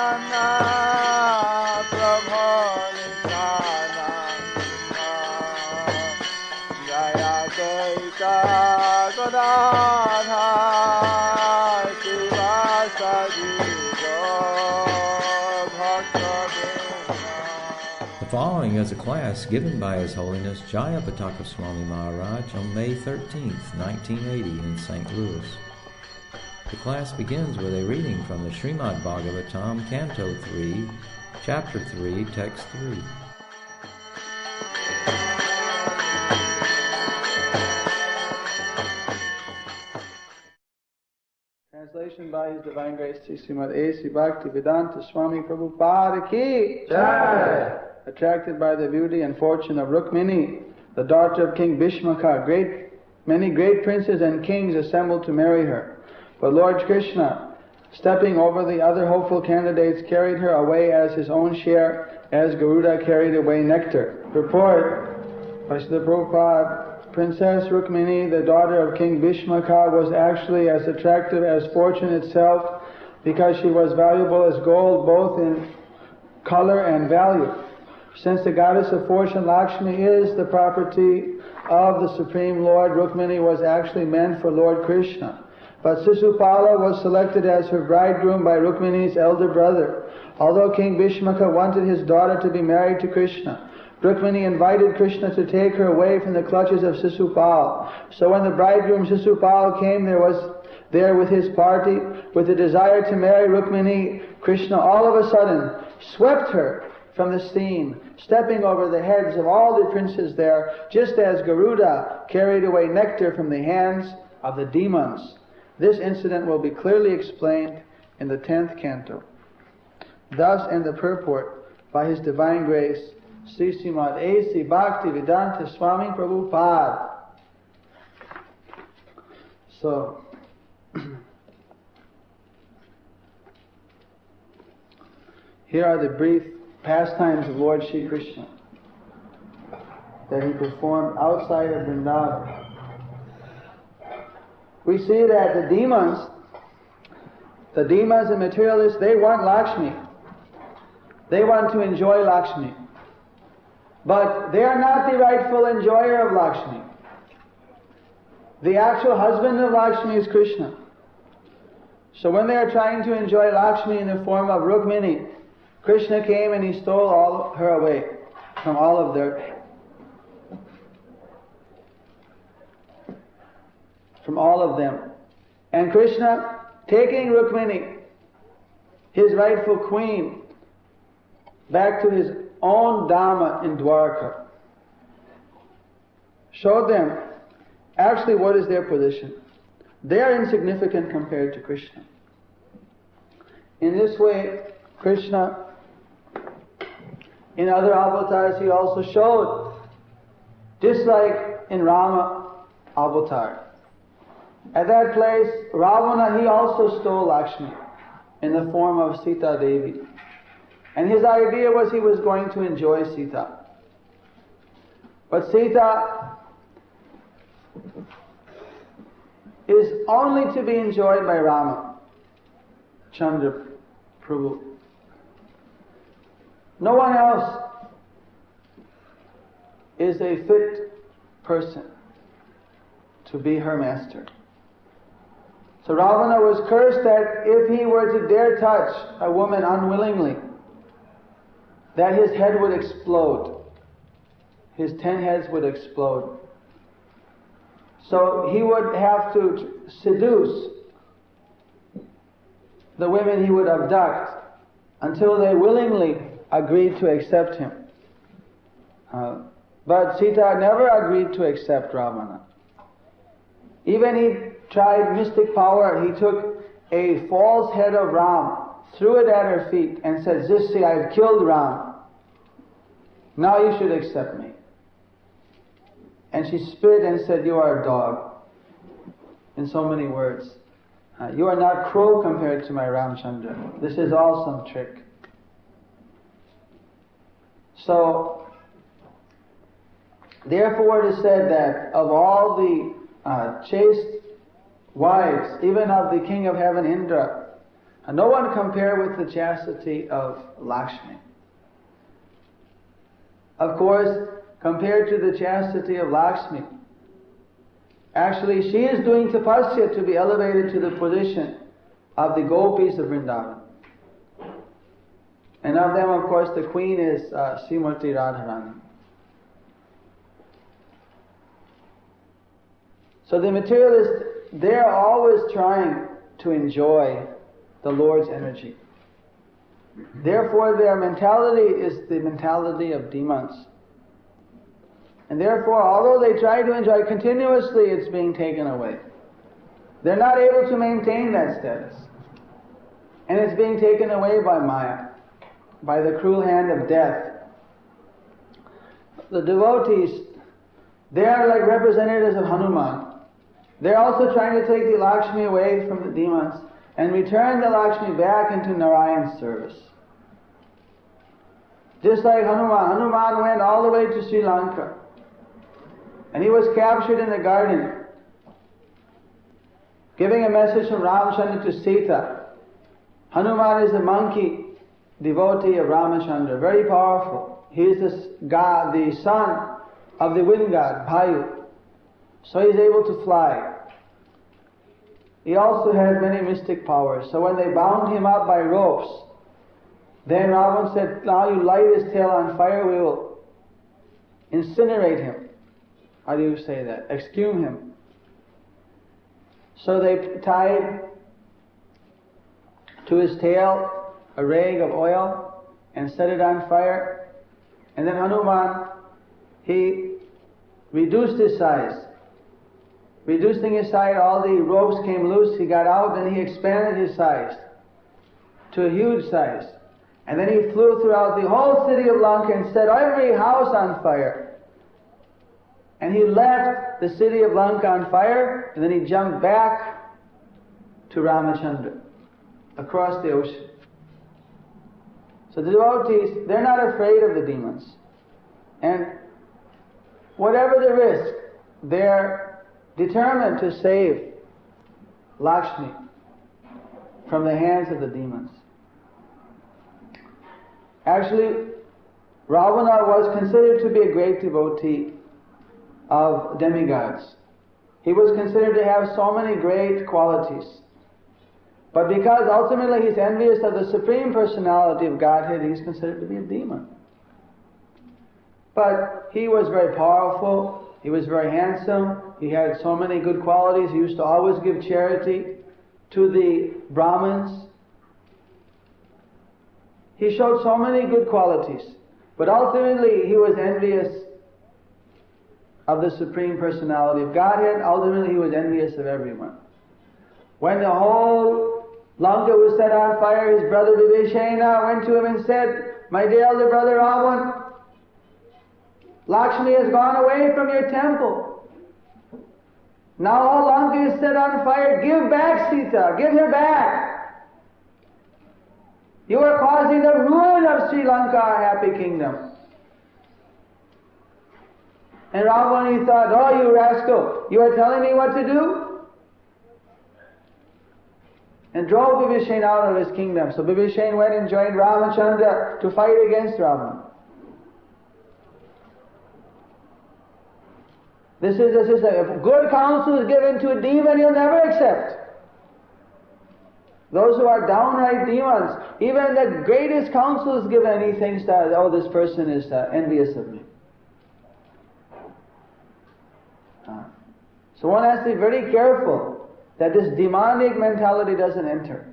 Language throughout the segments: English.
The following is a class given by His Holiness Jayapatākā Swami Maharaj on May 13th, 1980 in St. Louis. The class begins with a reading from the Srimad Bhagavatam, Canto 3, Chapter 3, Text 3. Translation by His Divine Grace Srimad A.C. Bhaktivedanta Swami Prabhupada Ki Jai. Attracted by the beauty and fortune of Rukmini, the daughter of King Bhishmaka, many great princes and kings assembled to marry her. But Lord Krishna, stepping over the other hopeful candidates, carried her away as his own share, as Garuda carried away nectar. Report by Srila Prabhupada, Princess Rukmini, the daughter of King Bhishmaka, was actually as attractive as fortune itself, because she was valuable as gold both in color and value. Since the goddess of fortune, Lakshmi, is the property of the Supreme Lord, Rukmini was actually meant for Lord Krishna. But Sisupala was selected as her bridegroom by Rukmini's elder brother. Although King Bhishmaka wanted his daughter to be married to Krishna, Rukmini invited Krishna to take her away from the clutches of Sisupal. So when the bridegroom Sisupal came there with his party, with the desire to marry Rukmini, Krishna all of a sudden swept her from the scene, stepping over the heads of all the princes there, just as Garuda carried away nectar from the hands of the demons. This incident will be clearly explained in the 10th canto. Thus, in the purport, by His Divine Grace, Sri Srimad A.C. Bhaktivedanta Swami Prabhupada. So, here are the brief pastimes of Lord Shri Krishna that He performed outside of Vrindavan. We see that the demons and materialists, they want Lakshmi. They want to enjoy Lakshmi. But they are not the rightful enjoyer of Lakshmi. The actual husband of Lakshmi is Krishna. So when they are trying to enjoy Lakshmi in the form of Rukmini, Krishna came and he stole her away from all of them. And Krishna, taking Rukmini, his rightful queen, back to his own Dhamma in Dwarka, showed them actually what is their position. They are insignificant compared to Krishna. In this way, Krishna, in other avatars, he also showed, just like in Rama avatar. At that place, Ravana, he also stole Lakshmi in the form of Sita Devi. And his idea was he was going to enjoy Sita. But Sita is only to be enjoyed by Rama, Chandra Prabhu. No one else is a fit person to be her master. So Ravana was cursed that if he were to dare touch a woman unwillingly, that his head would explode. His 10 heads would explode. So he would have to seduce the women he would abduct until they willingly agreed to accept him. But Sita never agreed to accept Ravana. Even he tried mystic power. He took a false head of Ram, threw it at her feet and said, "Just see, I've killed Ram. Now you should accept me." And she spit and said, "You are a dog," in so many words. "You are not crow compared to my Ramchandra. This is all some trick." So, therefore it is said that of all the chaste wives, even of the king of heaven Indra, And no one compare with the chastity of Lakshmi. Of course, compared to the chastity of Lakshmi, actually she is doing tapasya to be elevated to the position of the gopis of Vrindavan. And of them, of course, the queen is Srimati Radharani. So the materialists, they're always trying to enjoy the Lord's energy. Therefore, their mentality is the mentality of demons. And therefore, although they try to enjoy continuously, it's being taken away. They're not able to maintain that status. And it's being taken away by Maya, by the cruel hand of death. The devotees, they are like representatives of Hanuman. They're also trying to take the Lakshmi away from the demons and return the Lakshmi back into Nārāyana's service. Just like Hanuman went all the way to Sri Lanka. And he was captured in the garden, giving a message from Ramachandra to Sita. Hanuman is a monkey devotee of Ramachandra, very powerful. He is the son of the wind god, Bhayu. So he's able to fly. He also has many mystic powers. So when they bound him up by ropes, then Ravan said, now you light his tail on fire, we will incinerate him. How do you say that? Exhume him. So they tied to his tail a rag of oil and set it on fire. And then Hanuman, he reduced his size. Reducing his size, all the ropes came loose, he got out, and he expanded his size to a huge size. And then he flew throughout the whole city of Lanka and set every house on fire. And he left the city of Lanka on fire, and then he jumped back to Ramachandra, across the ocean. So the devotees, they're not afraid of the demons. And whatever the risk, they're determined to save Lakshmi from the hands of the demons. Actually, Ravana was considered to be a great devotee of demigods. He was considered to have so many great qualities. But because ultimately he's envious of the Supreme Personality of Godhead, he's considered to be a demon. But he was very powerful. He was very handsome. He had so many good qualities. He used to always give charity to the Brahmins. He showed so many good qualities. But ultimately he was envious of the Supreme Personality of Godhead. Ultimately he was envious of everyone. When the whole Lanka was set on fire, his brother Vibhishana went to him and said, my dear elder brother Ravan, Lakshmi has gone away from your temple. Now all Lanka is set on fire. Give back Sita. Give her back. You are causing the ruin of Sri Lanka, our happy kingdom. And Ravana, he thought, oh, you rascal, you are telling me what to do? And drove Vibhishana out of his kingdom. So Vibhishana went and joined Ramachandra to fight against Ravana. This is if good counsel is given to a demon, he'll never accept. Those who are downright demons, even the greatest counsel is given, he thinks that, oh, this person is envious of me. So one has to be very careful that this demonic mentality doesn't enter.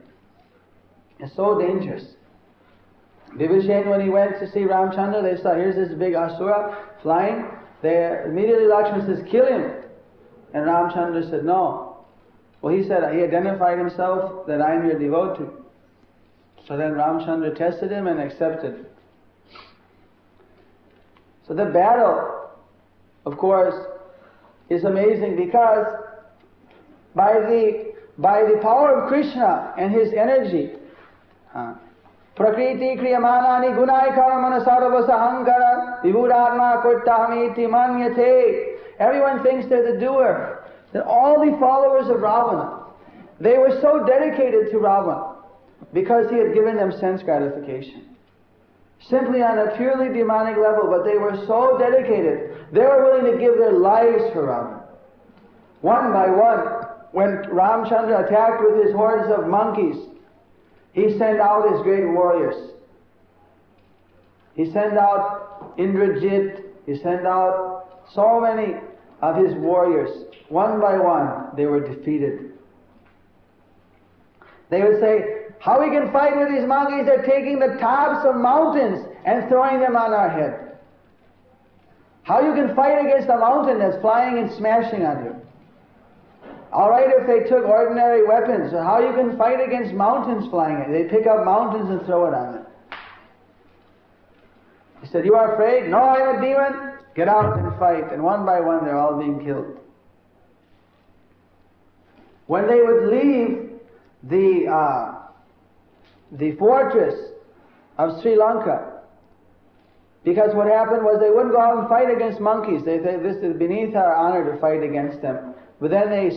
It's so dangerous. Vibhishana, when he went to see Ramchandra, they saw, here's this big asura flying. Immediately Lakshmi says, kill him. And Ramchandra said, no. Well, he said, he identified himself that I am your devotee. So then Ramchandra tested him and accepted. So the battle, of course, is amazing because by the power of Krishna and his energy, Prakriti kriyamanani gunai karamana sarvasa hankara vibhudatma kurtahamiti manyate. Everyone thinks they're the doer. That all the followers of Ravana, they were so dedicated to Ravana. because he had given them sense gratification. Simply on a purely demonic level, but they were so dedicated, they were willing to give their lives for Rama. One by one, when Ramchandra attacked with his hordes of monkeys, he sent out his great warriors. He sent out Indrajit, he sent out so many of his warriors. One by one, they were defeated. They would say, how we can fight with these monkeys? They're taking the tops of mountains and throwing them on our head. How you can fight against a mountain that's flying and smashing on you? All right, if they took ordinary weapons, how you can fight against mountains flying at you? They pick up mountains and throw it on them. He said, you are afraid? No, I'm a demon. Get out and fight. And one by one, they're all being killed. When they would leave the fortress of Sri Lanka, because what happened was they wouldn't go out and fight against monkeys. They said, this is beneath our honor to fight against them. But then they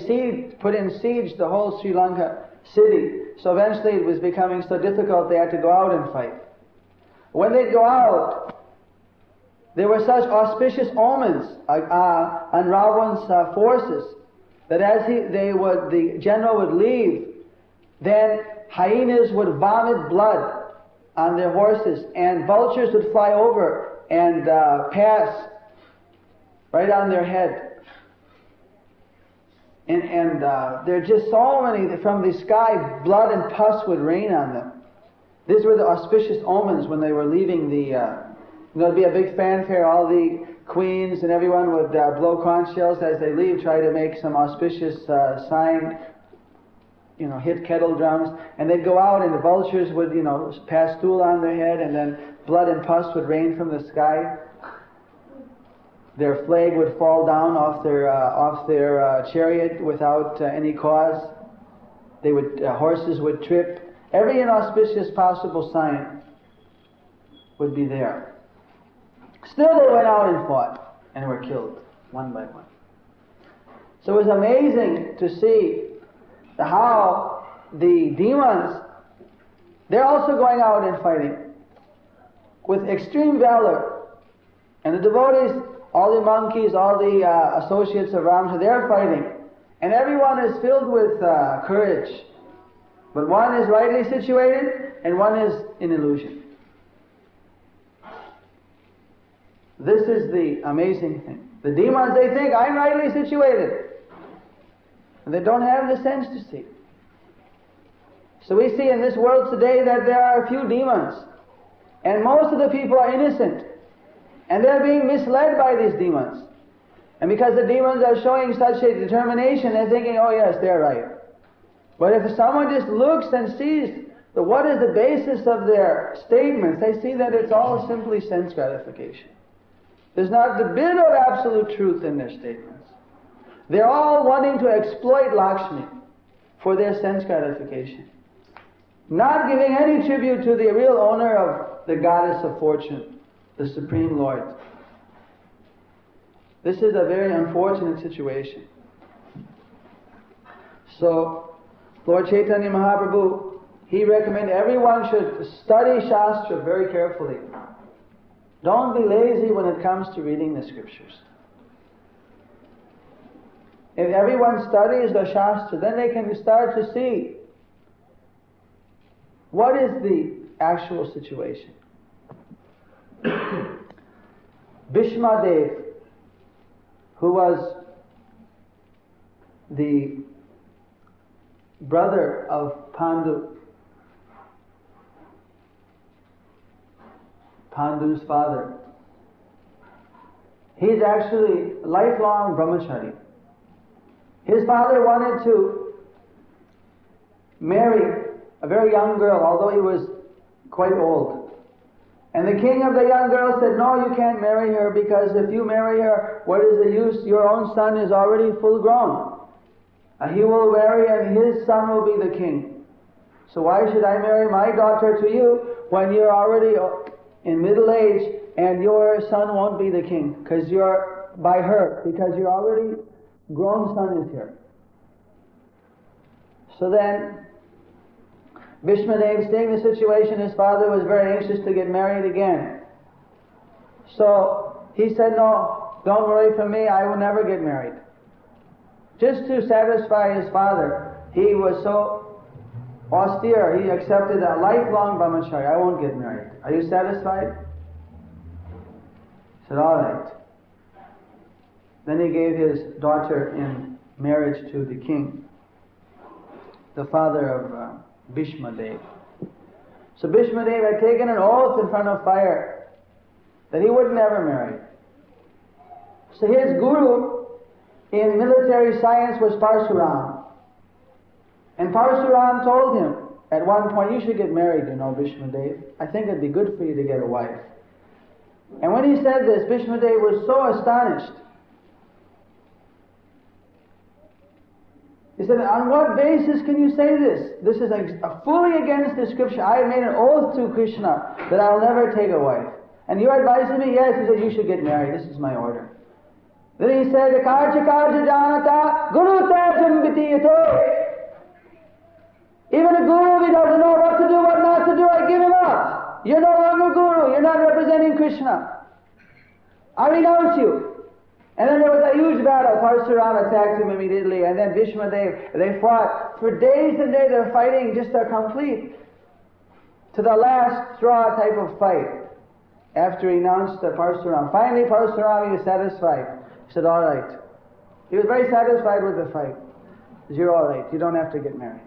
put in siege the whole Sri Lanka city. So eventually it was becoming so difficult they had to go out and fight. When they'd go out, there were such auspicious omens on Ravan's forces that as the general would leave, then hyenas would vomit blood on their horses, and vultures would fly over and pass right on their head. And there are just so many, from the sky, blood and pus would rain on them. These were the auspicious omens when they were leaving there'd be a big fanfare, all the queens and everyone would blow conch shells as they leave, try to make some auspicious sign, hit kettle drums, and they'd go out and the vultures would, pass stool on their head, and then blood and pus would rain from the sky. Their flag would fall down off their chariot without any cause. Horses would trip. Every inauspicious possible sign would be there. Still they went out and fought and were killed one by one. So it was amazing to see how the demons, they're also going out and fighting with extreme valor. And the devotees, all the monkeys, all the associates of Ramchandra, they're fighting. And everyone is filled with courage. But one is rightly situated and one is in illusion. This is the amazing thing. The demons, they think, I'm rightly situated. And they don't have the sense to see. So we see in this world today that there are a few demons. And most of the people are innocent. And they're being misled by these demons. And because the demons are showing such a determination, they're thinking, oh yes, they're right. But if someone just looks and sees what is the basis of their statements, they see that it's all simply sense gratification. There's not the bit of absolute truth in their statements. They're all wanting to exploit Lakshmi for their sense gratification, not giving any tribute to the real owner of the goddess of fortune, the Supreme Lord. This is a very unfortunate situation. So, Lord Chaitanya Mahaprabhu, he recommended everyone should study Shastra very carefully. Don't be lazy when it comes to reading the scriptures. If everyone studies the Shastra, then they can start to see what is the actual situation. Bhishma Dev, who was the brother of Pandu's father, he's actually a lifelong brahmachari. His father wanted to marry a very young girl, although he was quite old. And the king of the young girl said, no, you can't marry her, because if you marry her, what is the use? Your own son is already full grown. He will marry and his son will be the king. So why should I marry my daughter to you when you're already in middle age and your son won't be the king? Because you're by her, because your already grown son is here. So then Bhishmadev, seeing the situation, his father was very anxious to get married again. So he said, no, don't worry for me, I will never get married. Just to satisfy his father, he was so austere, he accepted a lifelong brahmacharya. I won't get married. Are you satisfied? He said, all right. Then he gave his daughter in marriage to the king, the father of Bhishmadev. So Bhishmadev had taken an oath in front of fire that he would never marry. So his guru in military science was Parsuram. And Parsuram told him at one point, you should get married, Bhishmadev. I think it'd be good for you to get a wife. And when he said this, Bhishmadev was so astonished. He said, on what basis can you say this? This is fully against the scripture. I have made an oath to Krishna that I will never take a wife. And you're advising me? Yes. He said, you should get married. This is my order. Then he said, Karja janata guru tajam vitiyate. Even a guru, if he doesn't know what to do, what not to do, I give him up. You're no longer guru. You're not representing Krishna. I renounce you. And then there was a huge battle. Parsuram attacked him immediately, and then Bhishmadev, they fought for days and days. They were fighting just a complete, to the last straw type of fight. After he renounced Parsuram. Finally Parsuram, he was satisfied. He said, all right. He was very satisfied with the fight. He said, you're all right. You don't have to get married.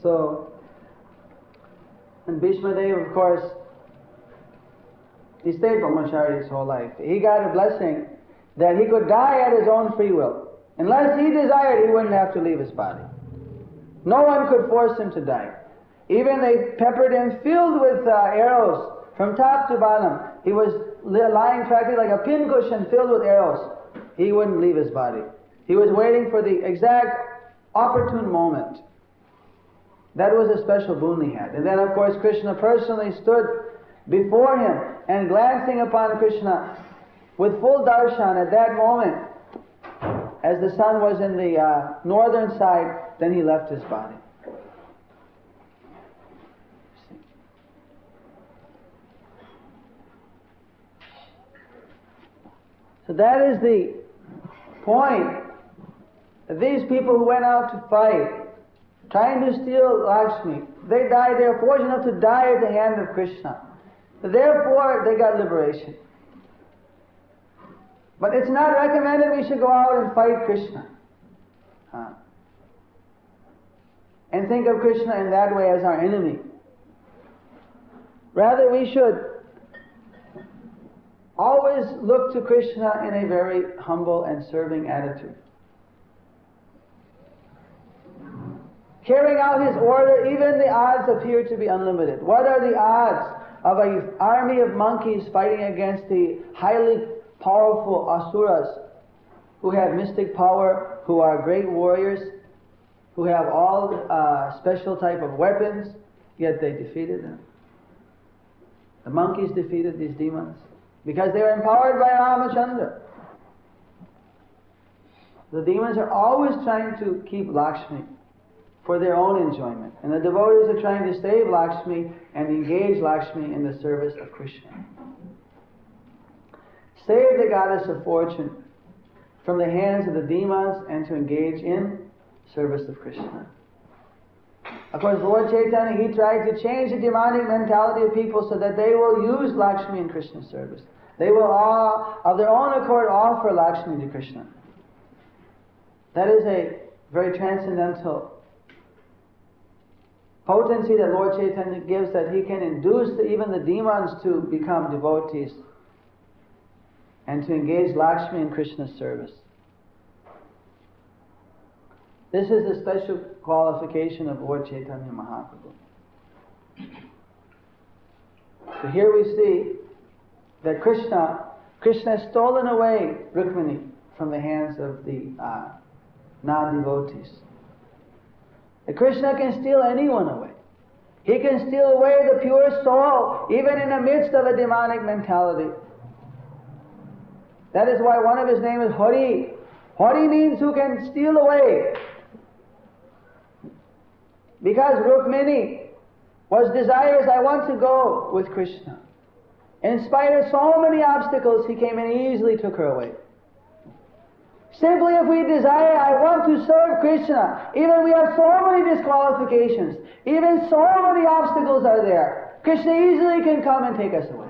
So, and Bhishmadev, of course, he stayed brahmachari his whole life. He got a blessing that he could die at his own free will. Unless he desired, he wouldn't have to leave his body. No one could force him to die. Even they peppered him, filled with arrows from top to bottom. He was lying practically like a pincushion filled with arrows. He wouldn't leave his body. He was waiting for the exact opportune moment. That was a special boon he had. And then, of course, Krishna personally stood before him and glancing upon Krishna with full darshan at that moment, as the sun was in the northern side, then he left his body. So that is the point. These people who went out to fight, trying to steal Lakshmi, they died. They are fortunate to die at the hand of Krishna. Therefore, they got liberation. But it's not recommended we should go out and fight Krishna. And think of Krishna in that way as our enemy. Rather, we should always look to Krishna in a very humble and serving attitude. Carrying out his order, even the odds appear to be unlimited. What are the odds of an army of monkeys fighting against the highly powerful asuras who have mystic power, who are great warriors, who have all special type of weapons, yet they defeated them? The monkeys defeated these demons because they were empowered by Ramachandra. The demons are always trying to keep Lakshmi for their own enjoyment. And the devotees are trying to save Lakshmi and engage Lakshmi in the service of Krishna. Save the goddess of fortune from the hands of the demons and to engage in service of Krishna. Of course, Lord Chaitanya, he tried to change the demonic mentality of people so that they will use Lakshmi in Krishna's service. They will all, of their own accord, offer Lakshmi to Krishna. That is a very transcendental potency that Lord Chaitanya gives, that he can induce even the demons to become devotees and to engage Lakshmi in Krishna's service. This is a special qualification of Lord Chaitanya Mahaprabhu. So here we see that Krishna has stolen away Rukmini from the hands of the non-devotees. That Krishna can steal anyone away. He can steal away the pure soul, even in the midst of a demonic mentality. That is why one of his names is Hari. Hari means who can steal away. Because Rukmini was desirous, I want to go with Krishna. In spite of so many obstacles, he came and easily took her away. Simply if we desire, I want to serve Krishna, even we have so many disqualifications, even so many obstacles are there, Krishna easily can come and take us away.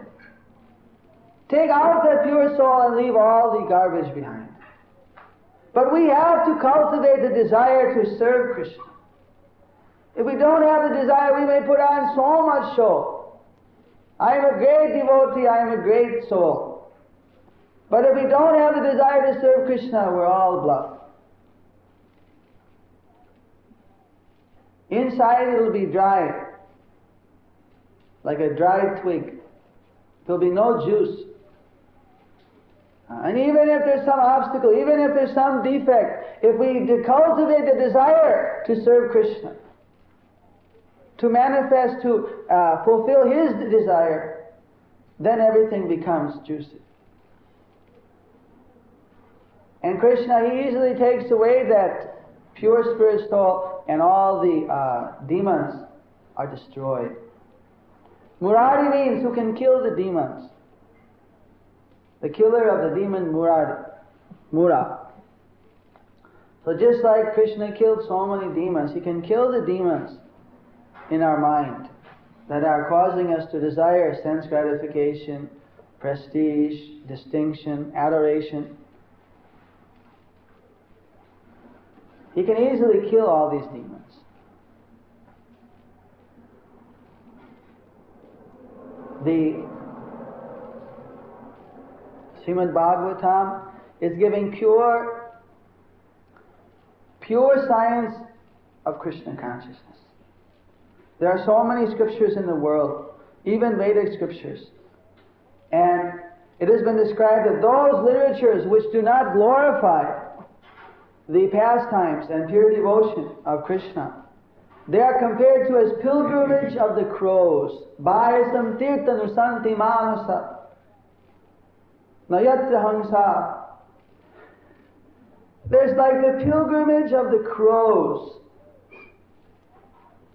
Take out that pure soul and leave all the garbage behind. But we have to cultivate the desire to serve Krishna. If we don't have the desire, we may put on so much show. I am a great devotee, I am a great soul. But if we don't have the desire to serve Krishna, we're all bluff. Inside it will be dry, like a dried twig. There will be no juice. And even if there's some obstacle, even if there's some defect, if we cultivate the desire to serve Krishna, to manifest, to fulfill His desire, then everything becomes juicy. And Krishna, He easily takes away that pure spirit soul and all the demons are destroyed. Murari means who can kill the demons. The killer of the demon Mura. So just like Krishna killed so many demons, He can kill the demons in our mind that are causing us to desire sense gratification, prestige, distinction, adoration. He can easily kill all these demons. The Srimad Bhagavatam is giving pure science of Krishna consciousness. There are so many scriptures in the world, even Vedic scriptures. And it has been described that those literatures which do not glorify the pastimes and pure devotion of Krishna, they are compared to as pilgrimage of the crows. Bhayasam tirtanusanti manasa nayatra hangsa. There's like the pilgrimage of the crows,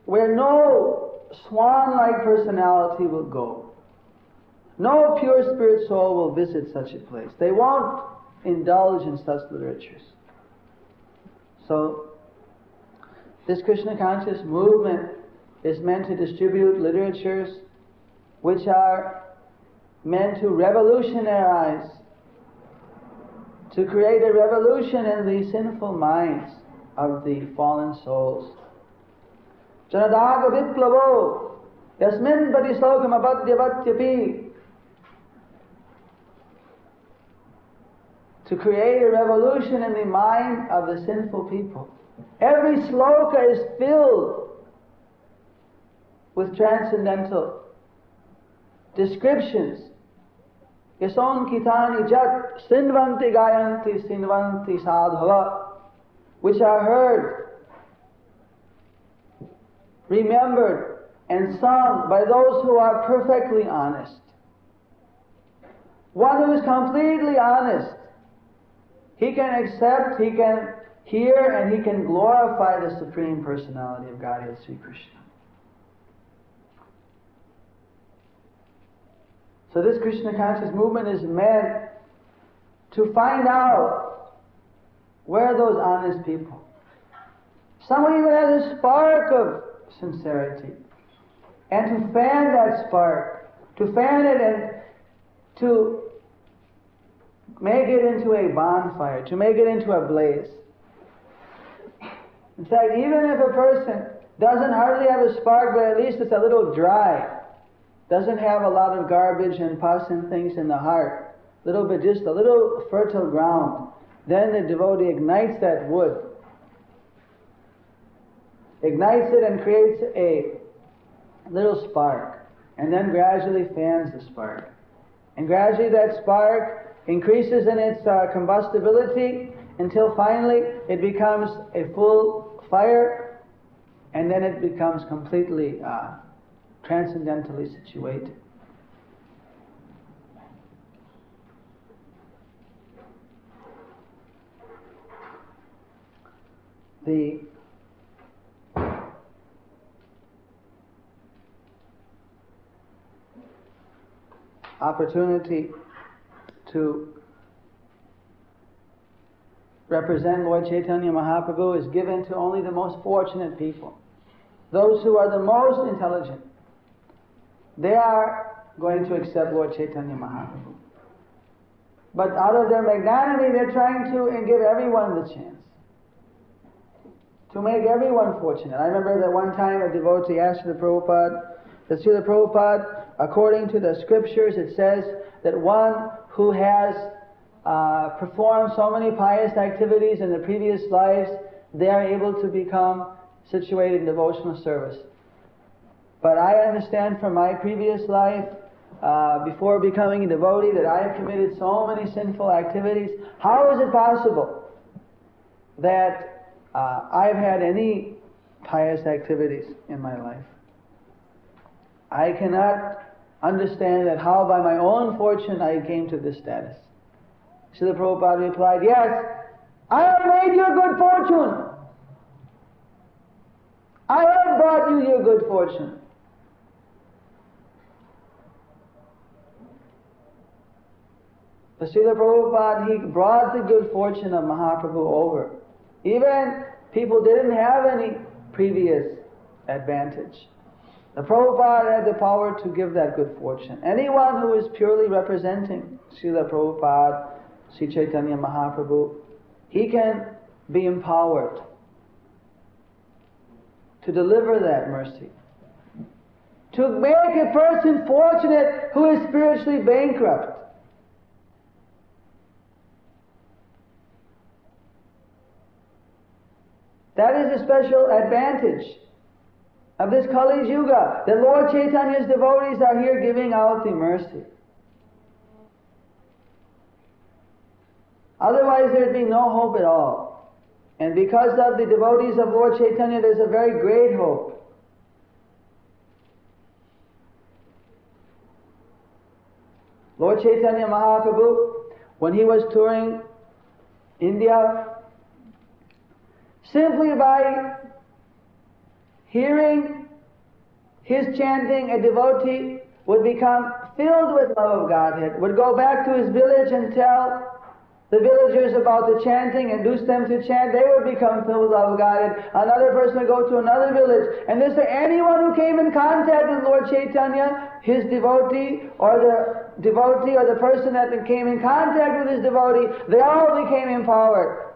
where no swan-like personality will go. No pure spirit soul will visit such a place. They won't indulge in such literatures. So, this Krishna conscious movement is meant to distribute literatures which are meant to revolutionize, to create a revolution in the sinful minds of the fallen souls. Janadaga viplavo yasmin patislokam abadyavatyapi. To create a revolution in the mind of the sinful people. Every sloka is filled with transcendental descriptions. Yason kitani jat sinvanti gayanti sinvanti sadhava, which are heard, remembered, and sung by those who are perfectly honest. One who is completely honest, he can accept, he can hear, and he can glorify the Supreme Personality of Godhead, Sri Krishna. So this Krishna conscious movement is meant to find out where are those honest people. Someone even has a spark of sincerity. And to fan that spark, to fan it and to make it into a bonfire, to make it into a blaze. In fact, even if a person doesn't hardly have a spark, but at least it's a little dry, doesn't have a lot of garbage and pus and things in the heart, little bit, just a little fertile ground, then the devotee ignites that wood, ignites it and creates a little spark, and then gradually fans the spark. And gradually that spark increases in its combustibility until finally it becomes a full fire, and then it becomes completely transcendentally situated. the opportunity to represent Lord Chaitanya Mahaprabhu is given to only the most fortunate people. Those who are the most intelligent, they are going to accept Lord Chaitanya Mahaprabhu. But out of their magnanimity, they're trying to give everyone the chance, to make everyone fortunate. I remember that one time a devotee asked Srila Prabhupada, that Srila Prabhupada, according to the scriptures, it says that one who has performed so many pious activities in the previous lives, they are able to become situated in devotional service. But I understand from my previous life, before becoming a devotee, that I have committed so many sinful activities. How is it possible that I've had any pious activities in my life? I cannot understand that how by my own fortune I came to this status. Srila Prabhupada replied, yes, I have made your good fortune. I have brought you your good fortune. But Srila Prabhupada, he brought the good fortune of Mahaprabhu over. Even people didn't have any previous advantage. The Prabhupada had the power to give that good fortune. Anyone who is purely representing Srila Prabhupada, Sri Chaitanya Mahaprabhu, he can be empowered to deliver that mercy. To make a person fortunate who is spiritually bankrupt. That is a special advantage of this Kali Yuga, that Lord Chaitanya's devotees are here giving out the mercy. Otherwise there'd be no hope at all. And because of the devotees of Lord Chaitanya, there's a very great hope. Lord Chaitanya Mahaprabhu, when he was touring India, simply by hearing his chanting, a devotee would become filled with love of Godhead, would go back to his village and tell the villagers about the chanting, induce them to chant. They would become filled with love of Godhead. Another person would go to another village. And this, anyone who came in contact with Lord Chaitanya, his devotee, or the person that came in contact with his devotee, they all became empowered.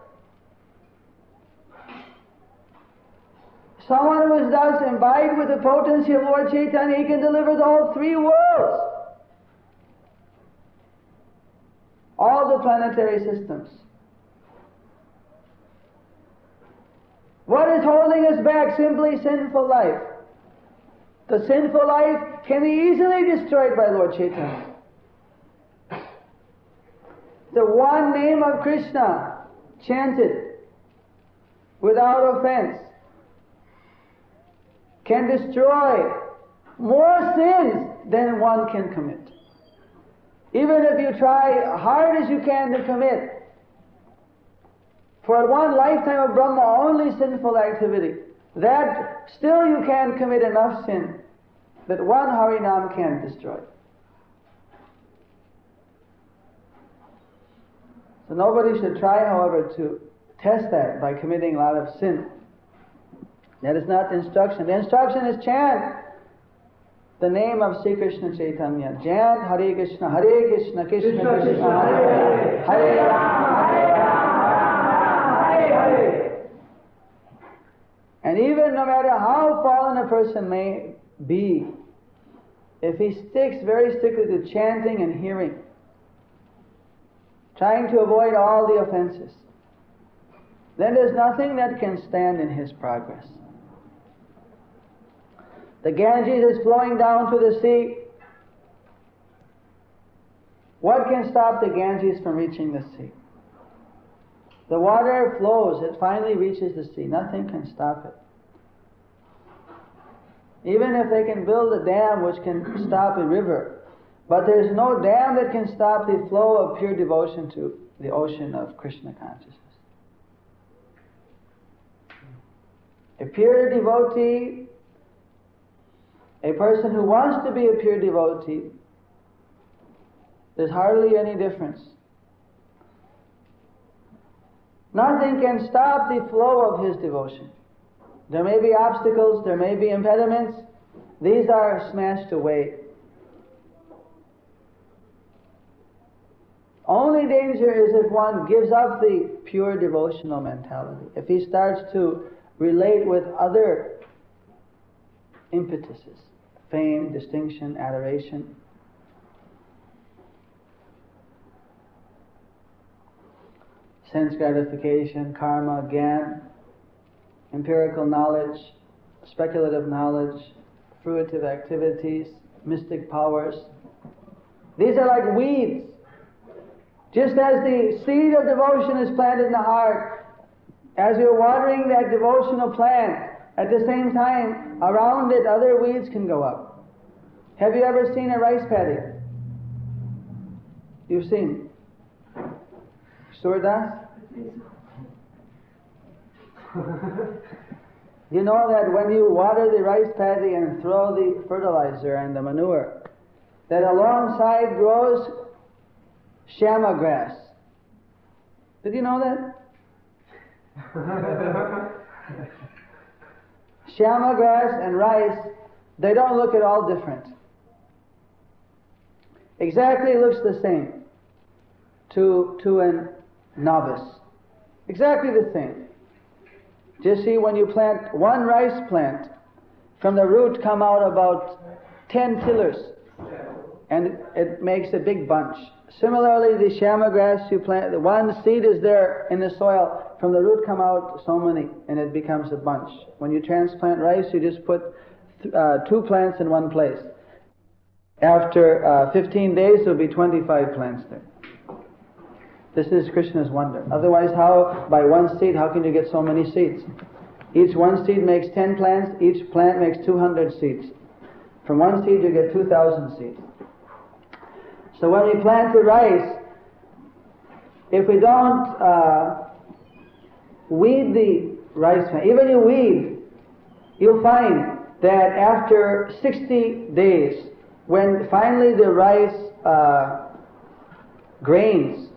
Someone who is thus imbibed with the potency of Lord Chaitanya, he can deliver the whole three worlds. All the planetary systems. What is holding us back? Simply sinful life. The sinful life can be easily destroyed by Lord Chaitanya. The one name of Krishna chanted without offense can destroy more sins than one can commit. Even if you try hard as you can to commit, for one lifetime of Brahma only sinful activity, that still you can commit enough sin that one Harinam can destroy. So nobody should try, however, to test that by committing a lot of sin. That is not the instruction. The instruction is chant the name of Sri Krishna Chaitanya. Chant Hare Krishna, Krishna Krishna, Hare Hare, Hare Rama, Hare Hare. And even no matter how fallen a person may be, if he sticks very strictly to chanting and hearing, trying to avoid all the offenses, then there's nothing that can stand in his progress. The Ganges is flowing down to the sea. What can stop the Ganges from reaching the sea? The water flows, it finally reaches the sea. Nothing can stop it. Even if they can build a dam which can stop a river, but there's no dam that can stop the flow of pure devotion to the ocean of Krishna consciousness. A pure devotee, a person who wants to be a pure devotee, there's hardly any difference. Nothing can stop the flow of his devotion. There may be obstacles, there may be impediments. These are smashed away. Only danger is if one gives up the pure devotional mentality. If he starts to relate with other impetuses, fame, distinction, adoration. Sense gratification, karma, gyan, empirical knowledge, speculative knowledge, fruitive activities, mystic powers. These are like weeds. Just as the seed of devotion is planted in the heart, as you're watering that devotional plant, at the same time, around it other weeds can go up. Have you ever seen a rice paddy? You've seen? Surdas? You know that when you water the rice paddy and throw the fertilizer and the manure, that alongside grows shama grass. Did you know that? Shama grass and rice, they don't look at all different. Exactly looks the same to a novice. Exactly the same. Just see, when you plant one rice plant, from the root come out about 10 tillers, and it makes a big bunch. Similarly, the shama grass you plant, the one seed is there in the soil, from the root come out so many, and it becomes a bunch. When you transplant rice, you just put 2 plants in one place. After 15 days, there will be 25 plants there. This is Krishna's wonder. Otherwise, how, by one seed, how can you get so many seeds? Each one seed makes 10 plants, each plant makes 200 seeds. From one seed, you get 2,000 seeds. So when we plant the rice, if we don't weed the rice plant, even you weed, you'll find that after 60 days, when finally the rice grains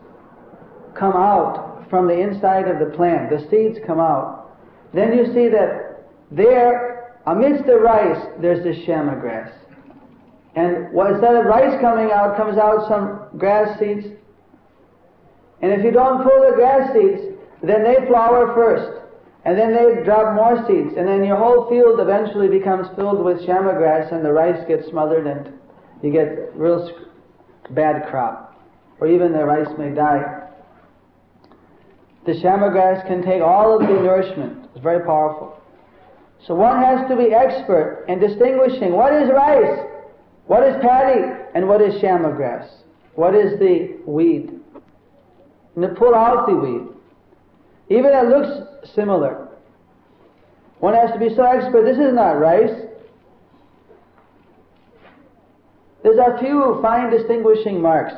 come out from the inside of the plant, the seeds come out, then you see that there, amidst the rice, there's this shama grass. And instead of rice coming out, comes out some grass seeds. And if you don't pull the grass seeds, then they flower first. And then they drop more seeds. And then your whole field eventually becomes filled with shama grass, and the rice gets smothered, and you get real bad crop. Or even the rice may die. The shama grass can take all of the nourishment. It's very powerful. So one has to be expert in distinguishing what is rice, what is paddy, and what is shama grass. What is the weed? And to pull out the weed. Even it looks similar. One has to be so expert. This is not rice. There's a few fine distinguishing marks.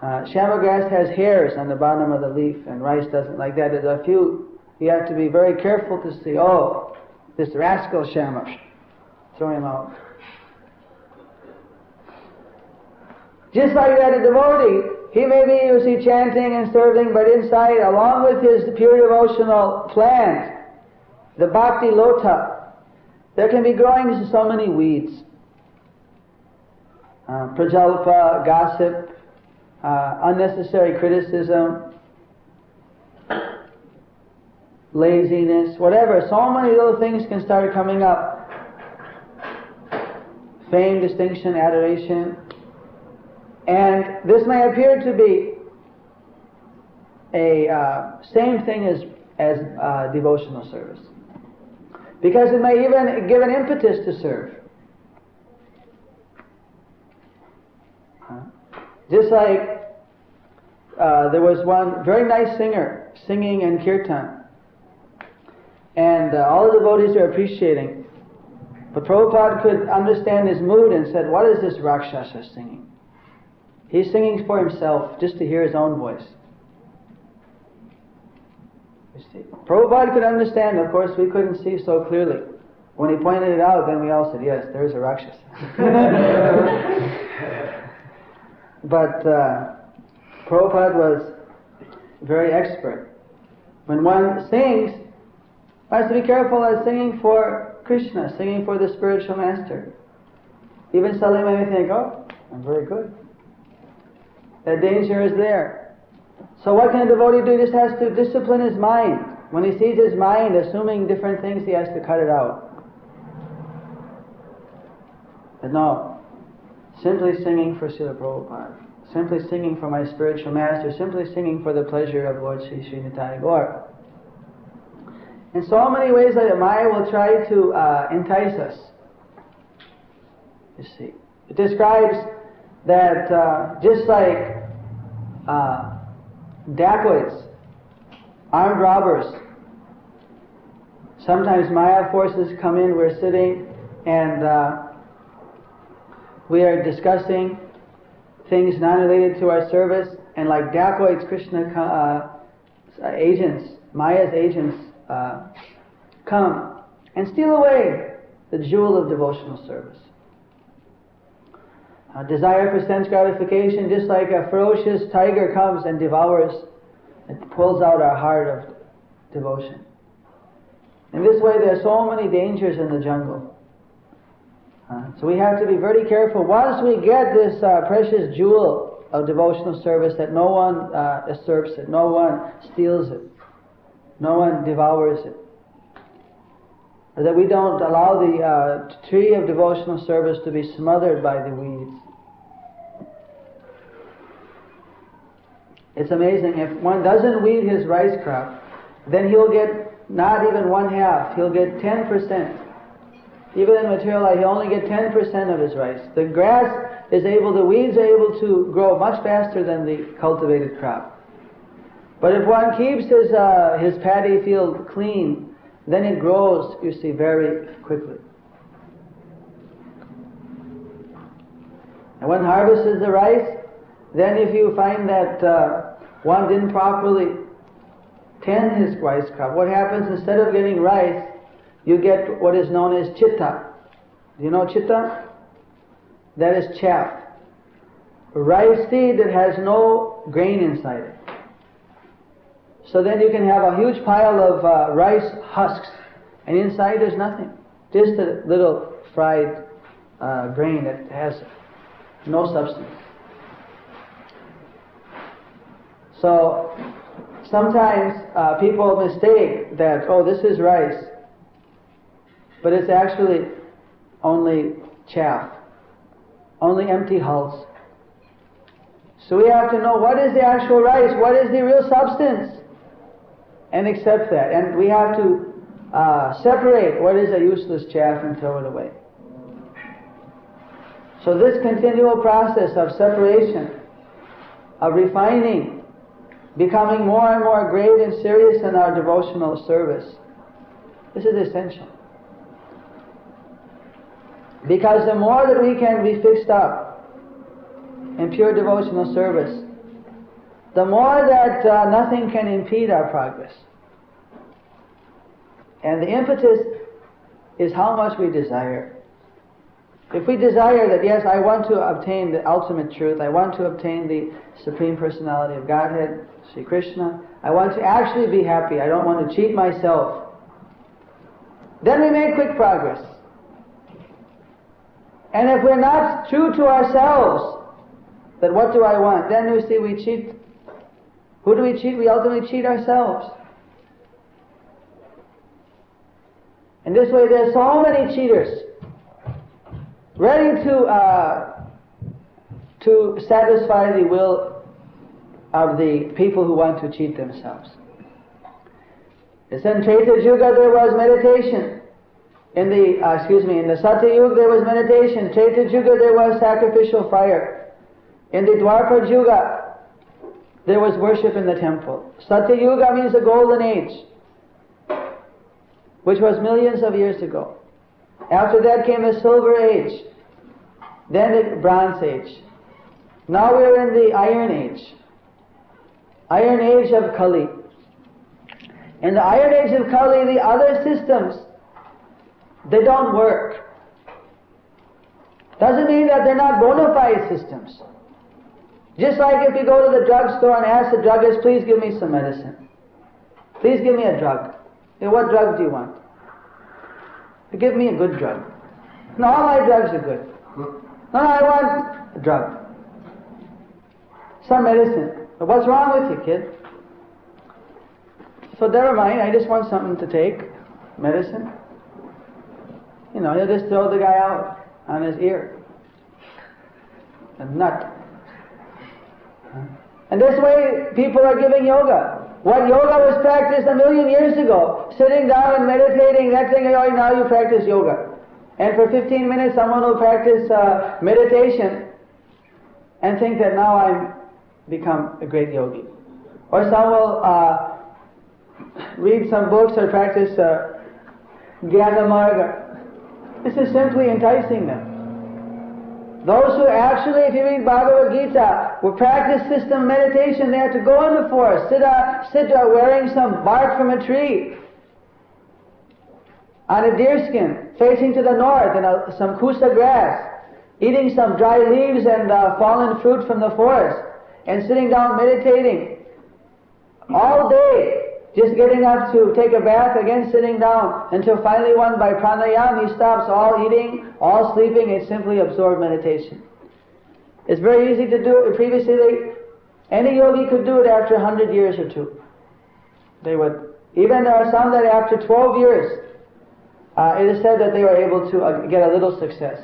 Shama grass has hairs on the bottom of the leaf, and rice doesn't like that. There's a few. You have to be very careful to see, oh, this rascal shama. Throw him out. Just like that, a devotee, he may be, you see, chanting and serving, but inside, along with his pure devotional plant, the bhakti lota, there can be growing so many weeds. Prajalpa, gossip, unnecessary criticism, laziness, whatever. So many little things can start coming up. Fame, distinction, adoration. And this may appear to be a same thing as devotional service, because it may even give an impetus to serve. Just like there was one very nice singer singing in kirtan, and all the devotees are appreciating. But Prabhupada could understand his mood and said, "What is this Rakshasa singing? He's singing for himself, just to hear his own voice." You see, Prabhupada could understand. Of course, we couldn't see so clearly. When he pointed it out, then we all said, yes, there's a Rakshas. But Prabhupada was very expert. When one sings, one has to be careful as singing for Krishna, singing for the spiritual master. Even suddenly may think, oh, I'm very good. That danger is there. So what can a devotee do? He just has to discipline his mind. When he sees his mind assuming different things, he has to cut it out. But no, simply singing for Srila Prabhupada, simply singing for my spiritual master, simply singing for the pleasure of Lord Sri Srinivasa Gaur. In so many ways that Maya will try to entice us. You see, it describes that just like dacoits, armed robbers, sometimes Maya forces come in, we're sitting and we are discussing things non-related to our service, and like dacoits, Krishna agents, Maya's agents come and steal away the jewel of devotional service. Desire for sense gratification, just like a ferocious tiger comes and devours and pulls out our heart of devotion. In this way, there are so many dangers in the jungle. So we have to be very careful. Once we get this precious jewel of devotional service, that no one usurps it, no one steals it, no one devours it, or that we don't allow the tree of devotional service to be smothered by the weeds. It's amazing. If one doesn't weed his rice crop, then he'll get not even 1/2, he'll get 10%. Even in material life, he'll only get 10% of his rice. The the weeds are able to grow much faster than the cultivated crop. But if one keeps his paddy field clean, then it grows, you see, very quickly. And when harvests the rice, then if you find that one didn't properly tend his rice crop, what happens, instead of getting rice, you get what is known as chitta. Do you know chitta? That is chaff. A rice seed that has no grain inside it. So then you can have a huge pile of rice husks, and inside there's nothing. Just a little fried grain that has no substance. So sometimes people mistake that, oh, this is rice, but it's actually only chaff, only empty hulls. So we have to know what is the actual rice, what is the real substance, and accept that. And we have to separate what is a useless chaff and throw it away. So this continual process of separation, of refining, becoming more and more grave and serious in our devotional service, this is essential. Because the more that we can be fixed up in pure devotional service, the more that nothing can impede our progress. And the impetus is how much we desire. If we desire that, yes, I want to obtain the ultimate truth, I want to obtain the Supreme Personality of Godhead, Sri Krishna, I want to actually be happy, I don't want to cheat myself, then we make quick progress. And if we're not true to ourselves, that what do I want? Then we see we cheat. Who do we cheat? We ultimately cheat ourselves. In this way, there's so many cheaters ready to satisfy the will of the people who want to cheat themselves. It's in Treta Yuga there was meditation. In the Satya Yuga there was meditation. Treta Yuga there was sacrificial fire. In the Dwapara Yuga there was worship in the temple. Satya Yuga means the golden age, which was millions of years ago. After that came the silver age, then the bronze age. Now we're in the iron age of Kali. In the iron age of Kali, the other systems, they don't work. Doesn't mean that they're not bona fide systems. Just like if you go to the drugstore and ask the druggist, please give me some medicine. Please give me a drug. What drug do you want? Give me a good drug. No, all my drugs are good. No, I want a drug. Some medicine. But what's wrong with you, kid? So never mind, I just want something to take. Medicine. He'll just throw the guy out on his ear. A nut. And this way people are giving yoga. What yoga was practiced 1,000,000 years ago, sitting down and meditating, that thing, now you practice yoga. And for 15 minutes someone will practice meditation and think that now I'm become a great yogi. Or some will read some books or practice Jnana Marga. This is simply enticing them. Those who actually, if you read Bhagavad Gita, will practice system meditation, they have to go in the forest, sit wearing some bark from a tree, on a deerskin, facing to the north, and some kusa grass, eating some dry leaves and fallen fruit from the forest, and sitting down meditating all day, just getting up to take a bath, again sitting down, until finally one by pranayama he stops all eating, all sleeping, and simply absorbed meditation. It's very easy to do. Previously, any yogi could do it after 100 years or two. They would. Even there are some that after 12 years, it is said that they were able to get a little success.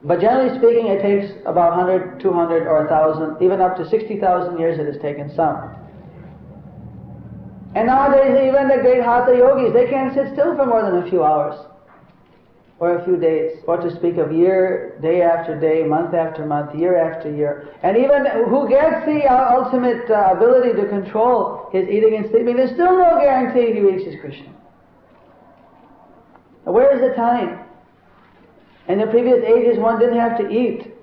But generally speaking, it takes about 100, 200, or 1,000, even up to 60,000 years it has taken some. And nowadays, even the great hatha yogis, they can't sit still for more than a few hours, or a few days, or to speak of year, day after day, month after month, year after year. And even who gets the ultimate ability to control his eating and sleeping, there's still no guarantee he reaches Krishna. Where is the time? In the previous ages, one didn't have to eat.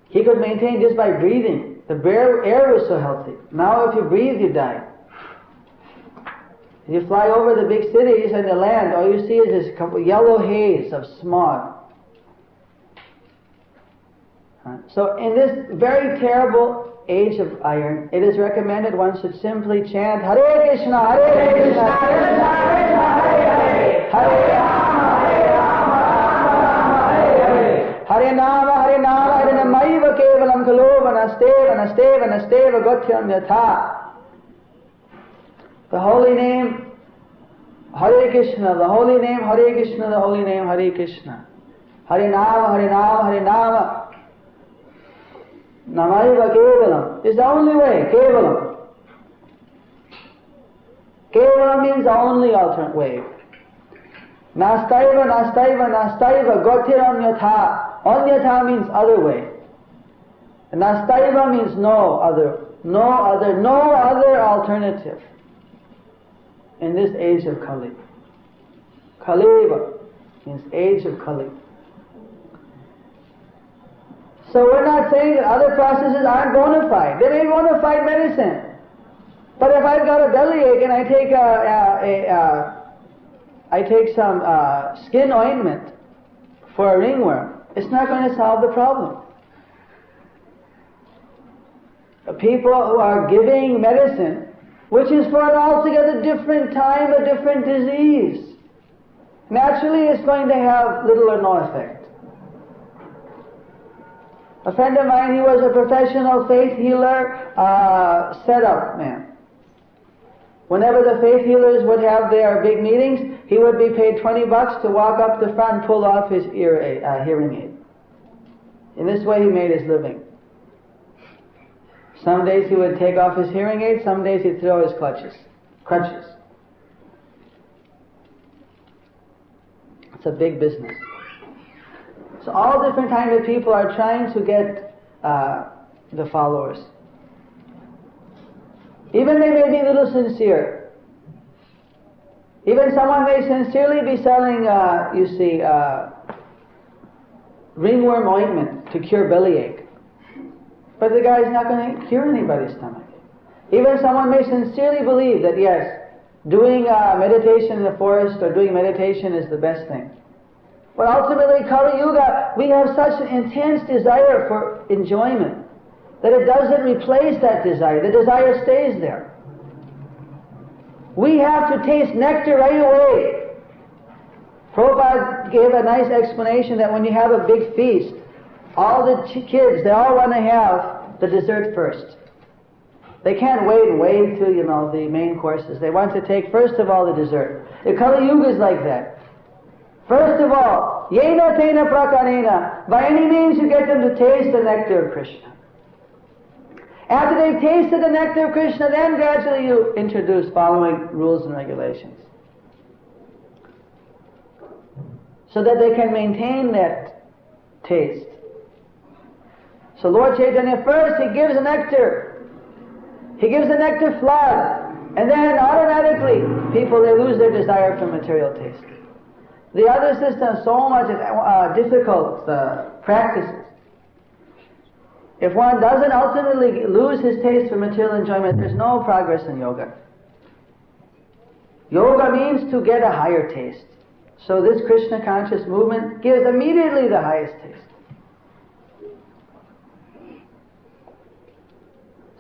He could maintain just by breathing. The air was so healthy. Now if you breathe, you die. If you fly over the big cities and the land, all you see is this yellow haze of smog. So in this very terrible age of iron, it is recommended one should simply chant Hare Krishna, Hare Krishna, Krishna Krishna, Hare Hare, Hare Rama, Hare Nama, Hare Nama, Hare Namaiva Kevalam Khalo Vanasteva, Nasteva, Nasteva Gotyam Yatha. The holy name Hare Krishna, the holy name Hare Krishna, the holy name Hare Krishna. Hare Nama, Hare Nama, Hare Nama. Namaiva Kevalam is the only way, Kevalam. Kevalam means the only alternate way. Nastaiva, Nastaiva, Nastaiva, Gotiram Yatha. Anyatha means other way. Nastaiva means no other alternative in this age of Kali. Kaliva means age of Kali. So we're not saying that other processes aren't bona fide. They may be bona fide medicine. But if I've got a bellyache and I take some skin ointment for a ringworm, it's not going to solve the problem. The people who are giving medicine, which is for an altogether different time, a different disease, naturally it's going to have little or no effect. A friend of mine, he was a professional faith healer, setup man. Whenever the faith healers would have their big meetings, he would be paid $20 to walk up the front and pull off his hearing aid. In this way he made his living. Some days he would take off his hearing aid, some days he'd throw his crutches. It's a big business. So all different kinds of people are trying to get the followers. Even they may be a little sincere. Even someone may sincerely be selling, ringworm ointment to cure bellyache. But the guy is not going to cure anybody's stomach. Even someone may sincerely believe that yes, doing meditation in the forest or doing meditation is the best thing. But ultimately, Kali Yuga, we have such an intense desire for enjoyment that it doesn't replace that desire. The desire stays there. We have to taste nectar right away. Prabhupada gave a nice explanation that when you have a big feast, all the kids, they all want to have the dessert first. They can't wait till, the main courses. They want to take first of all the dessert. The Kali Yuga is like that. First of all, yena tena prakarena, by any means you get them to taste the nectar of Krishna. After they've tasted the nectar of Krishna, then gradually you introduce following rules and regulations, so that they can maintain that taste. So Lord Chaitanya first, He gives the nectar. He gives the nectar flood, and then automatically people, they lose their desire for material taste. The other system, so much difficult practices. If one doesn't ultimately lose his taste for material enjoyment, there's no progress in yoga. Yoga means to get a higher taste. So this Krishna conscious movement gives immediately the highest taste.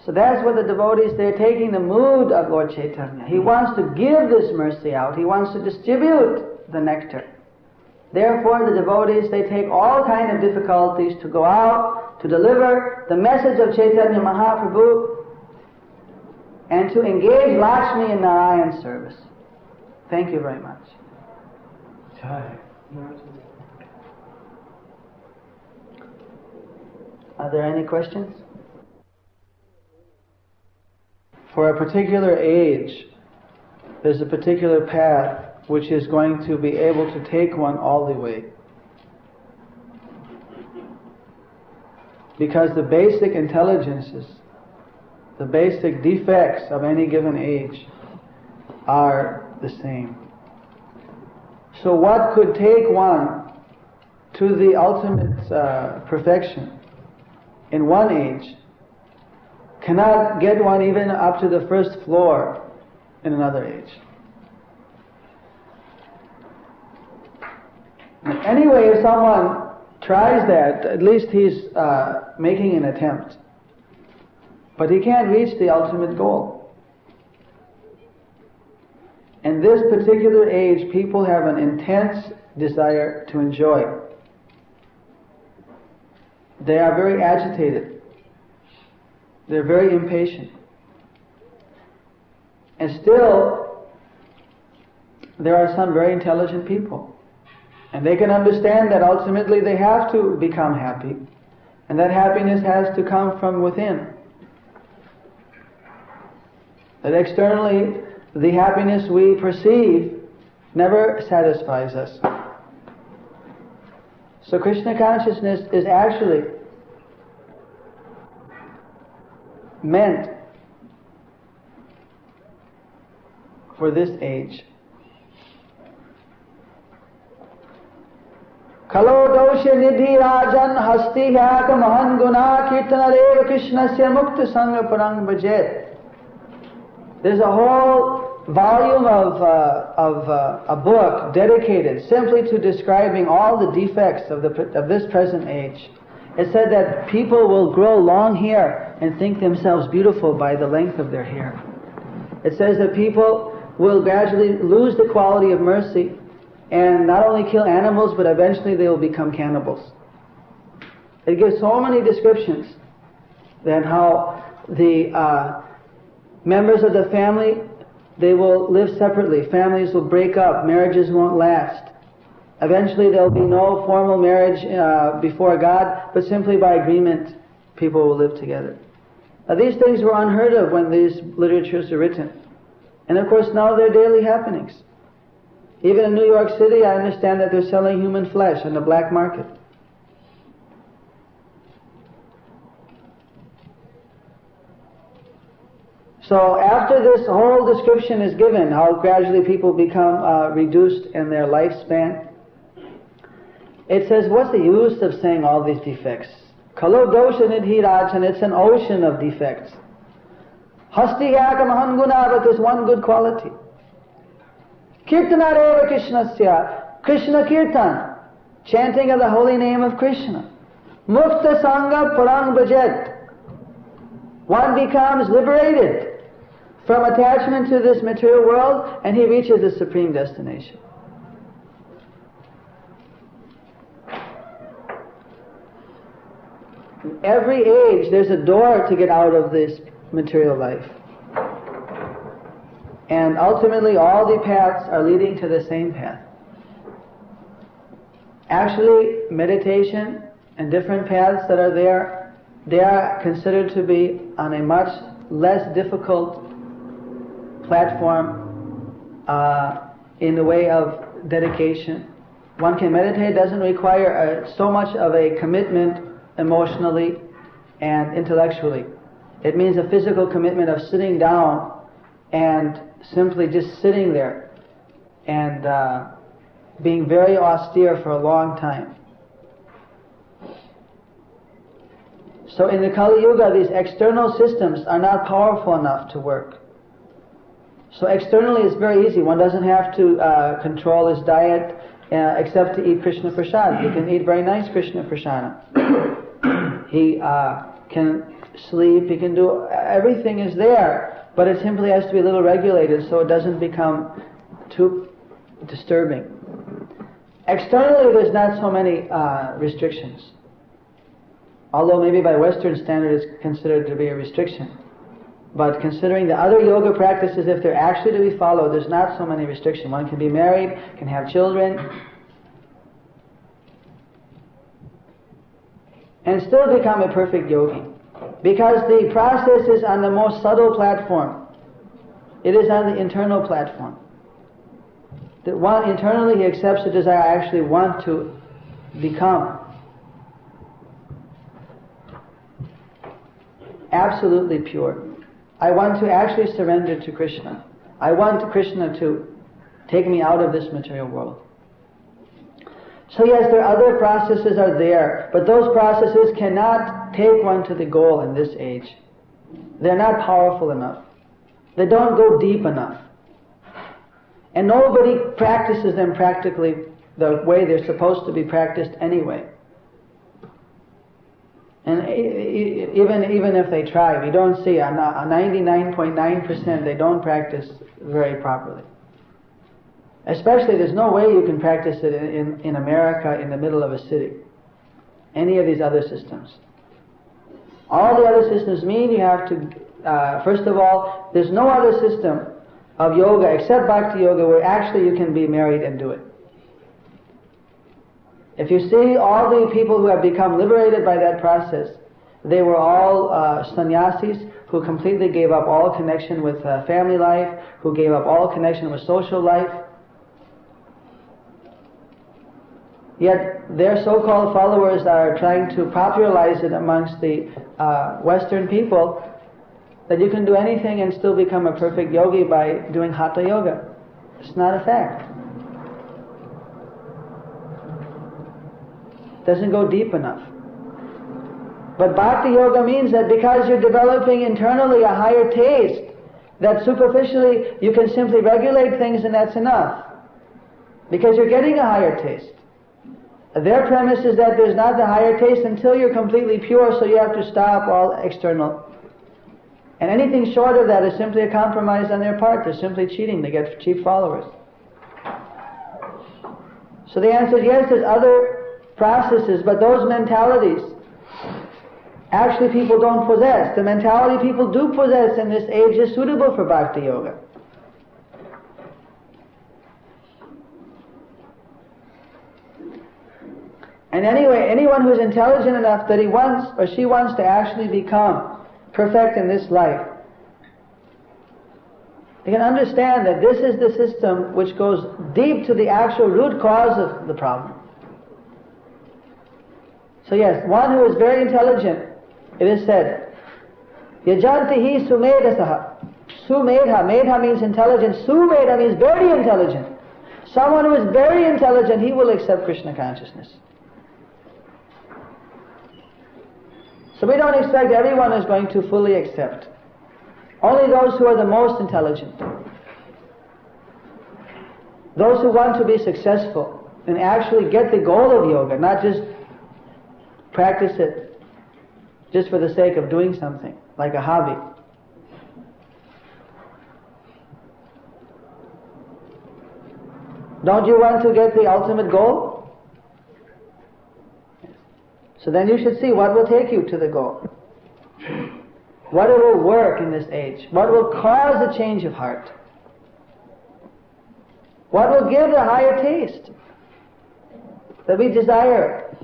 So that's what the devotees, they're taking the mood of Lord Chaitanya. He wants to give this mercy out. He wants to distribute the nectar. Therefore, the devotees, they take all kinds of difficulties to go out, to deliver the message of Chaitanya Mahaprabhu, and to engage Lakshmi in Nārāyana service. Thank you very much. Are there any questions? For a particular age, there's a particular path which is going to be able to take one all the way. Because the basic intelligences, the basic defects of any given age are the same. So what could take one to the ultimate perfection in one age cannot get one even up to the first floor in another age. Anyway, if someone tries that, at least he's making an attempt. But he can't reach the ultimate goal. In this particular age, people have an intense desire to enjoy. They are very agitated. They're very impatient. And still, there are some very intelligent people. And they can understand that ultimately they have to become happy. And that happiness has to come from within. That externally, the happiness we perceive never satisfies us. So Krishna consciousness is actually meant for this age. Kalo dosha nidhi rajan hasti hyaka mahan guna kirtanadev krishnasya mukta sangha parang bhajet. There's a whole volume of a book dedicated simply to describing all the defects of this present age. It said that people will grow long hair and think themselves beautiful by the length of their hair. It says that people will gradually lose the quality of mercy and not only kill animals, but eventually they will become cannibals. It gives so many descriptions that how the members of the family, they will live separately. Families will break up. Marriages won't last. Eventually there will be no formal marriage before God, but simply by agreement people will live together. Now, these things were unheard of when these literatures are written. And of course now they're daily happenings. Even in New York City, I understand that they're selling human flesh on the black market. So after this whole description is given, how gradually people become reduced in their lifespan, it says, what's the use of saying all these defects? Kalo dosha nidhi rajan, it's an ocean of defects. Hasti yaka mahanguna, but there's one good quality. Kirtanareva Krishnasya, Krishna Kirtan, chanting of the holy name of Krishna. Mukta Sangha Parang Bhajet. One becomes liberated from attachment to this material world and he reaches the supreme destination. In every age there's a door to get out of this material life. And ultimately all the paths are leading to the same path. Actually, meditation and different paths that are there, they are considered to be on a much less difficult platform in the way of dedication. One can meditate, it doesn't require so much of a commitment emotionally and intellectually. It means a physical commitment of sitting down and simply just sitting there and being very austere for a long time. So in the Kali Yuga, these external systems are not powerful enough to work. So externally it's very easy. One doesn't have to control his diet except to eat Krishna Prasad. He can eat very nice Krishna Prasada. He can sleep, he can do, everything is there, but it simply has to be a little regulated so it doesn't become too disturbing. Externally there's not so many restrictions. Although maybe by Western standard it's considered to be a restriction. But considering the other yoga practices, if they're actually to be followed, there's not so many restrictions. One can be married, can have children, and still become a perfect yogi. Because the process is on the most subtle platform. It is on the internal platform. That one internally he accepts the desire, I actually want to become absolutely pure. I want to actually surrender to Krishna. I want Krishna to take me out of this material world. So yes, there are other processes are there, but those processes cannot take one to the goal in this age. They're not powerful enough. They don't go deep enough. And nobody practices them practically the way they're supposed to be practiced anyway. And even if they try, we don't see, 99.9% they don't practice very properly. Especially, there's no way you can practice it in America in the middle of a city. Any of these other systems. All the other systems mean you have to, first of all, there's no other system of yoga except Bhakti Yoga where actually you can be married and do it. If you see all the people who have become liberated by that process, they were all sannyasis who completely gave up all connection with family life, who gave up all connection with social life. Yet their so-called followers are trying to popularize it amongst the Western people that you can do anything and still become a perfect yogi by doing Hatha Yoga. It's not a fact. Doesn't go deep enough. But Bhakti Yoga means that because you're developing internally a higher taste, that superficially you can simply regulate things and that's enough. Because you're getting a higher taste. Their premise is that there's not the higher taste until you're completely pure, so you have to stop all external. And anything short of that is simply a compromise on their part. They're simply cheating. They get cheap followers. So the answer is yes, there's other processes, but those mentalities actually people don't possess. The mentality people do possess in this age is suitable for Bhakti Yoga. And anyway, anyone who's intelligent enough that he wants or she wants to actually become perfect in this life, they can understand that this is the system which goes deep to the actual root cause of the problem. So yes, one who is very intelligent, it is said, Yajanti hi sumedhasaha. Sumedha. Medha means intelligent. Sumedha means very intelligent. Someone who is very intelligent, he will accept Krishna consciousness. So we don't expect everyone is going to fully accept. Only those who are the most intelligent. Those who want to be successful and actually get the goal of yoga, not just practice it just for the sake of doing something, like a hobby. Don't you want to get the ultimate goal? So then you should see what will take you to the goal. What will work in this age? What will cause a change of heart? What will give the higher taste that we desire?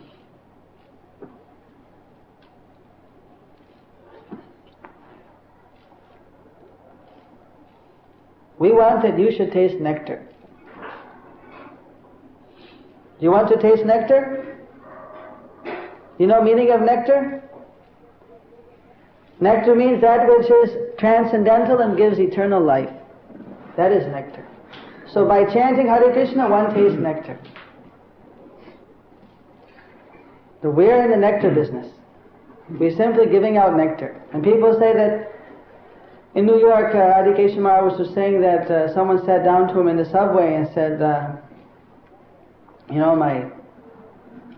We want that you should taste nectar. Do you want to taste nectar? You know meaning of nectar? Nectar means that which is transcendental and gives eternal life. That is nectar. So by chanting Hare Krishna, one tastes nectar. So we're in the nectar business. We're simply giving out nectar. And people say that in New York, Adhikeshwar Maharaj was saying that someone sat down to him in the subway and said, my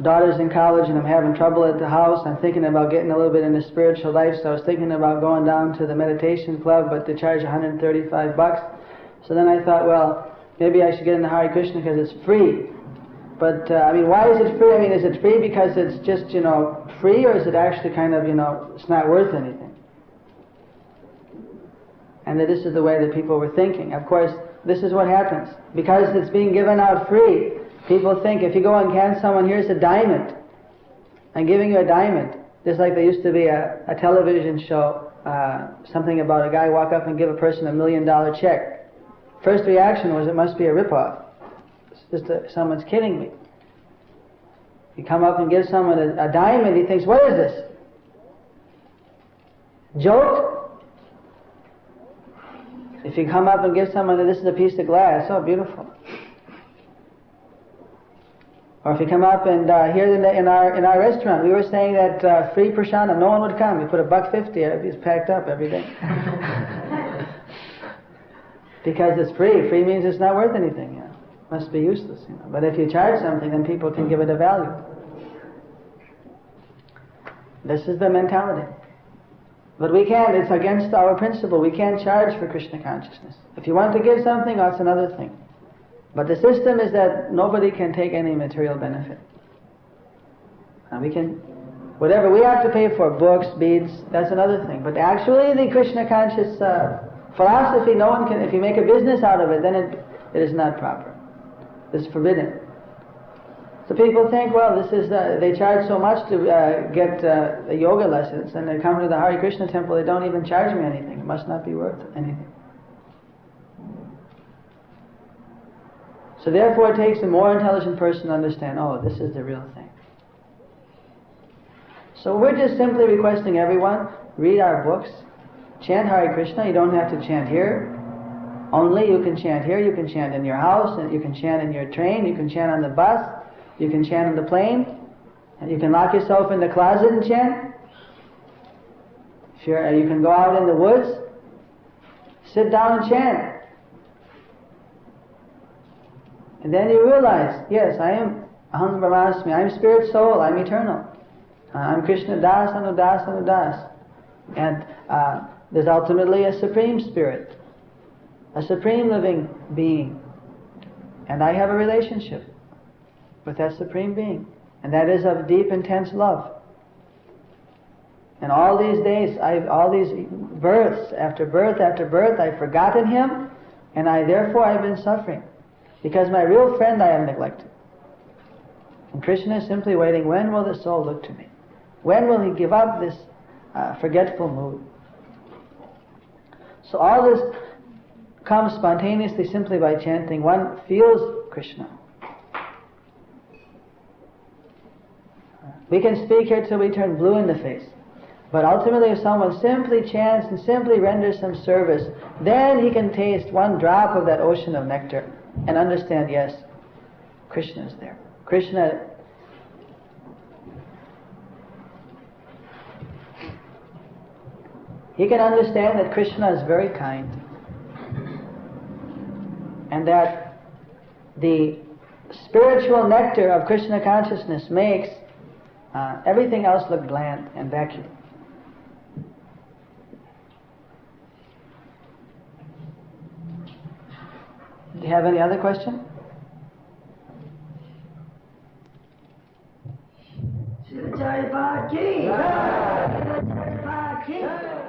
daughter's in college and I'm having trouble at the house. I'm thinking about getting a little bit into spiritual life, so I was thinking about going down to the meditation club, but they charge $135. So then I thought, well, maybe I should get into Hare Krishna because it's free. But, why is it free? Is it free because it's just, free, or is it actually kind of, it's not worth anything? And that this is the way that people were thinking. Of course, this is what happens. Because it's being given out free, people think if you go and hand someone, here's a diamond, I'm giving you a diamond. Just like there used to be a television show, something about a guy walk up and give a person $1 million check. First reaction was, it must be a ripoff. It's just someone's kidding me. You come up and give someone a diamond, he thinks, what is this? Joke? If you come up and give someone, this is a piece of glass, oh, beautiful. Or if you come up and here in our restaurant, we were saying that free prasadam, no one would come. We put $1.50, it's packed up every day. Because it's free. Free means it's not worth anything. Must be useless. But if you charge something, then people can give it a value. This is the mentality. But we can't. It's against our principle. We can't charge for Krishna consciousness. If you want to give something, that's another thing. But the system is that nobody can take any material benefit. And we can, whatever we have to pay for, books, beads, that's another thing. But actually the Krishna conscious philosophy, no one can, if you make a business out of it, then it is not proper. It's forbidden. So people think, well, this is, they charge so much to get the yoga lessons, and they come to the Hare Krishna temple, they don't even charge me anything. It must not be worth anything. So therefore it takes a more intelligent person to understand, oh, this is the real thing. So we're just simply requesting everyone, read our books, chant Hare Krishna. You don't have to chant here. Only you can chant here, you can chant in your house, and you can chant in your train, you can chant on the bus, you can chant on the plane, and you can lock yourself in the closet and chant. Sure, you can go out in the woods, sit down and chant. And then you realize, yes, I am Aham Brahmasmi, I'm spirit soul, I'm eternal. I'm Krishna Das, Anu Das, Anu Das. And there's ultimately a supreme spirit, a supreme living being. And I have a relationship with that supreme being. And that is of deep, intense love. And all these days, all these births, after birth after birth, I've forgotten him, and therefore I've been suffering. Because my real friend I have neglected. And Krishna is simply waiting, when will the soul look to me? When will he give up this forgetful mood? So all this comes spontaneously simply by chanting. One feels Krishna. We can speak here till we turn blue in the face. But ultimately if someone simply chants and simply renders some service, then he can taste one drop of that ocean of nectar and understand, yes, Krishna is there. Krishna, he can understand that Krishna is very kind, and that the spiritual nectar of Krishna consciousness makes everything else look bland and vacuum. Do you have any other question? Jayapataka.